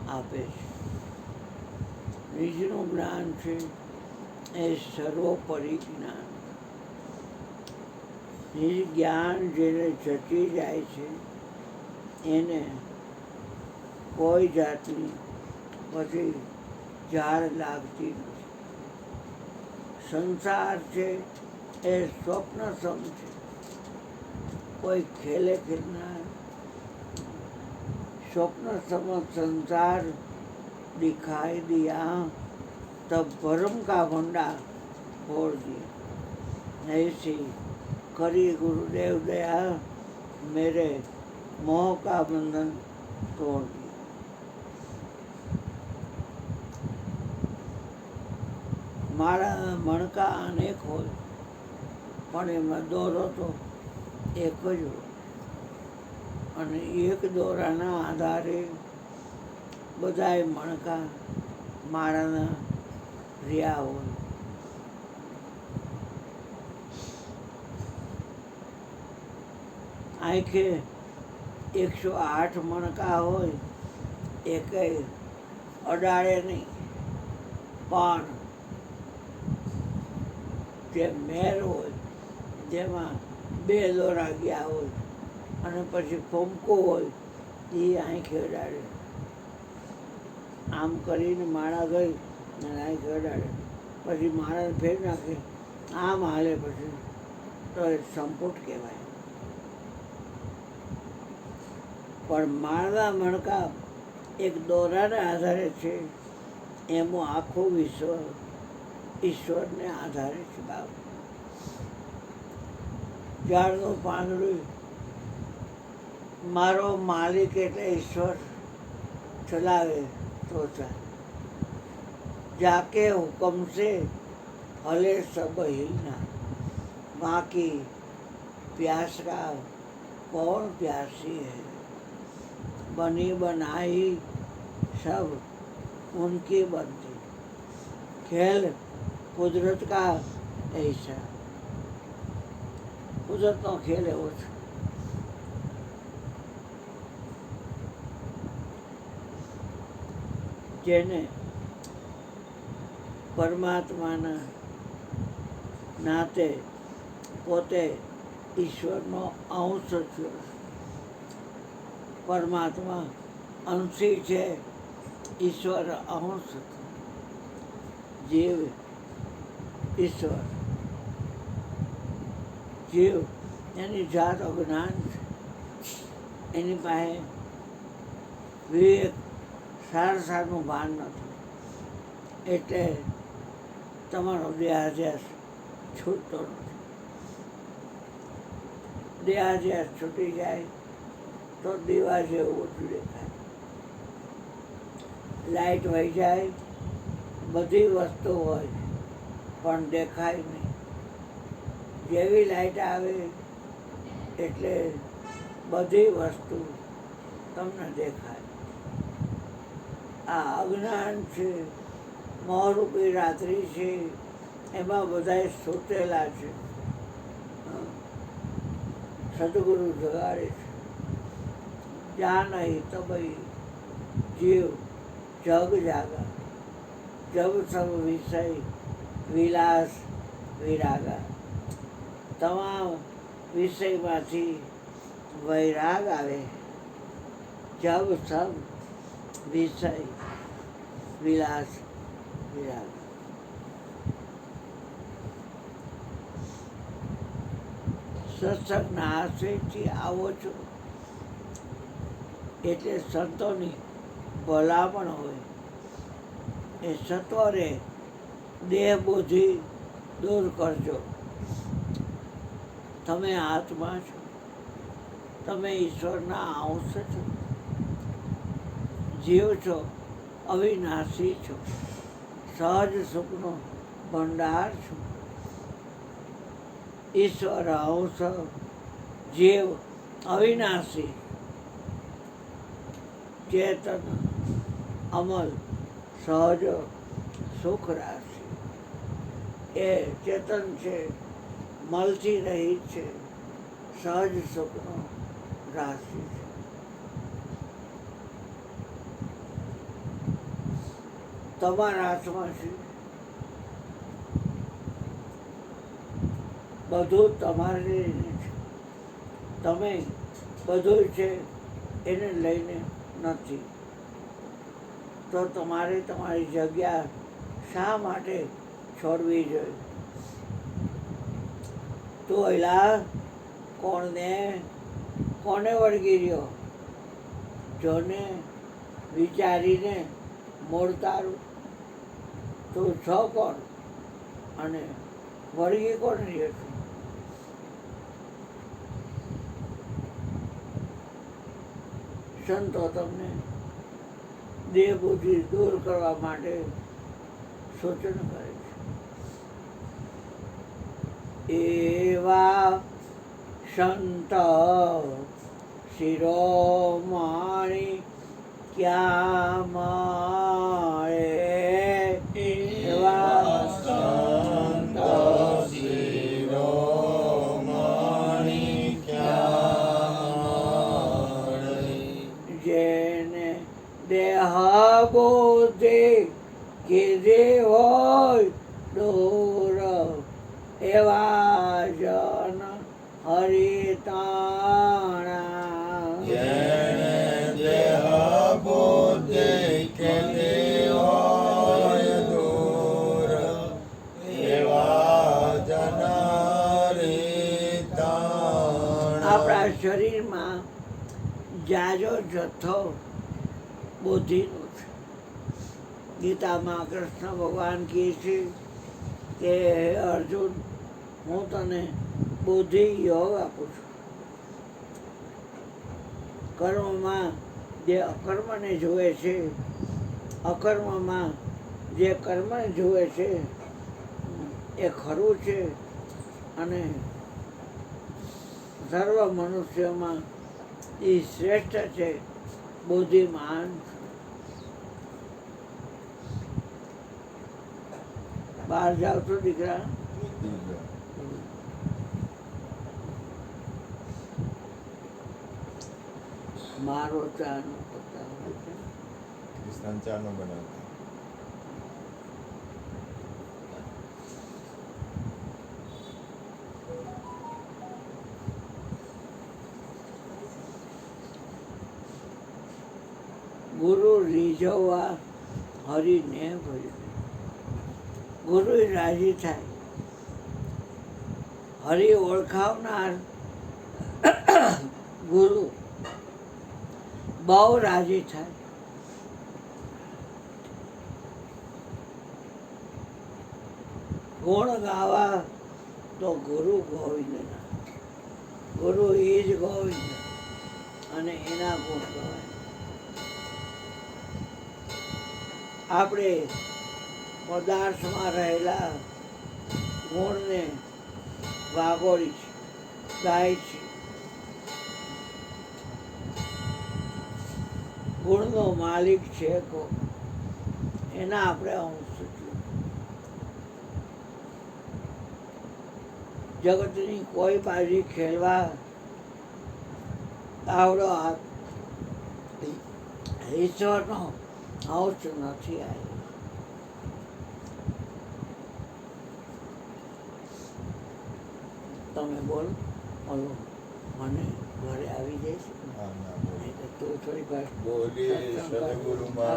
આપે છે. નિજનું જ્ઞાન છે એ સર્વોપરી જ્ઞાન. નિજ જ્ઞાન જેને જતી જાય છે એને કોઈ જાતની પછી ઝાડ લાગતી નથી. સંસાર છે એ સ્વપ્ન સમ છે, કોઈ ખેલે ખેલનાર. स्वप्न सम संसार दिखाई दिया, तब भरम का भंडा फोड़ दिया. ऐसी करी गुरुदेव दया, मेरे मोह का बंधन तोड़ दिया. મારા મણકા અનેક હોય પણ એમાં દોરો તો એક જ હોય, અને એક દોરાના આધારે બધાય મણકા માળાના રહ્યા હોય. આંખે 108 મણકા હોય, એકેય અડાડે નહીં, પણ જે મેર હોય જેમાં 2 દોરા ગયા હોય અને પછી ફોમકો હોય એ આંખે અડાડે. આમ કરીને માળા ગઈ અને આંખે અડાડે, પછી માળાને ફેર નાખે, આમ હાલે પછી તો એ સંપુટ કહેવાય. પણ માળા મણકા એક દોરાના આધારે છે, એમાં આખું વિશ્વ ઈશ્વરને આધારે છે. બાપ ઝાડનું પાંદડું મારો માલિક એટલે ઈશ્વર ચલાવે તો ચાલે. જાકે હુકમ સે ફલે સબ હિલના, બાકી प्यास का कौन प्यासी है. बनी बनाई सब उनकी बनती, खेल कुदरत का ऐसा. કુદરતનો ખેલ એવો છે. જેને પરમાત્માના નાતે પોતે ઈશ્વરનો અંશ છે. પરમાત્મા અંશી છે, ઈશ્વર અંશ છે. જીવ ઈશ્વર, જીવ એની જાત અજ્ઞાન છે. એની પાસે વિવેક સારસારનું ભાન નથી, એટલે તમારો દેહાધ્યાસ છૂટતો નથી. દેહાધ્યાસ છૂટી જાય તો દીવા જેવું ઓછું દેખાય. લાઇટ વહી જાય, બધી વસ્તુ હોય પણ દેખાય નહીં. જેવી લાઇટ આવે એટલે બધી વસ્તુ તમને દેખાય. આ અજ્ઞાન છે, મોહરૂપી રાત્રિ છે, એમાં બધાય સૂતેલા છે. સદગુરુ જગાડે છે. જ્યાં નહીં તબઈ જીવ જગ જાગા, જબ સબ વિષય વિલાસ વિરાગા. તમામ વિષયમાંથી વૈરાગ આવે. જબ સબ વિષય વિલાસ વિરાગ. સત્સંગના આશ્રયથી આવો છો એટલે સંતોની ભલામણ હોય. એ સત્વરે દેહ બુદ્ધિ દૂર કરજો. તમે આત્મા છો, તમે ઈશ્વરના અંશ છો, જીવ છો, અવિનાશી છો, સહજ સુખનો ભંડાર છો. ઈશ્વર અંશ, જીવ અવિનાશી, ચેતન અમલ, સહજ સુખ રાશિ. એ ચેતન છે, મલથી રહિત છે, સહજ સુખનો રાશિ છે. તમારા હાથમાં છે. બધું તમારે છે. તમે બધું છે એને લઈને નથી. તો તમારે તમારી જગ્યા શા માટે છોડવી જોઈએ? તો એલા કોને વળગી રહ્યો? જોને વિચારીને મોડ તારું. તું છો કોણ અને વળગી કોણ રહ્યો છું? સંતો તમને દેહ બુદ્ધિ દૂર કરવા માટે સૂચન કરે છે. એવા સંત શિરોમણી ક્યાં મળે? એવા સંત શિરોમણી ક્યાં મળે? જેને દેહ બુદ્ધિ કીધી હોય દૂર, એવા જન હરિતાણા. જેને દેહ બુદ્ધિ કીધી હોય દૂર, એવા જન હરિતાણા. આપણા શરીરમાં જાજો જથ્થો બુદ્ધિનો છે. ગીતામાં કૃષ્ણ ભગવાન કહે છે કે હે અર્જુન, હું તને બુદ્ધિ યોગ આપું છું. કર્મમાં જે અકર્મને જુએ છે, અકર્મમાં જે કર્મને જુએ છે એ ખરું છે, અને સર્વ મનુષ્યોમાં એ શ્રેષ્ઠ છે, બુદ્ધિમાન છે. બહાર જાવ છો દીકરા? મારો ચાનો પત્તા હોય છે. કિસ્તાન ચાનો બનાવતા. ગુરુ રીઝવવા હરિને ભજવે. ગુરુ રાજી થાય. હરિ ઓળખાવનાર ગુરુ બહુ રાજી થાય. ગુણ ગાવા તો ગુરુ ગોવિંદના. ગુરુ એ જ ગોવિંદ અને એના ગુણ ગવાય. આપણે પદાર્થમાં રહેલા ગુણને વાગોળી છે, ગાય છે. ગુણનો માલિક છે કોણ? એના આપણે અંશ છીએ. જગતની કોઈ બાજી ખેલવા આવડો હાથ ઈશ્વરનો અંશ નથી આવ્યો. તમે બોલો. બોલો, મને ઘરે આવી જઈશ. હા, ના બોલો. તું થોડી વાર બોલીએ સદગુરુ મહારાજ.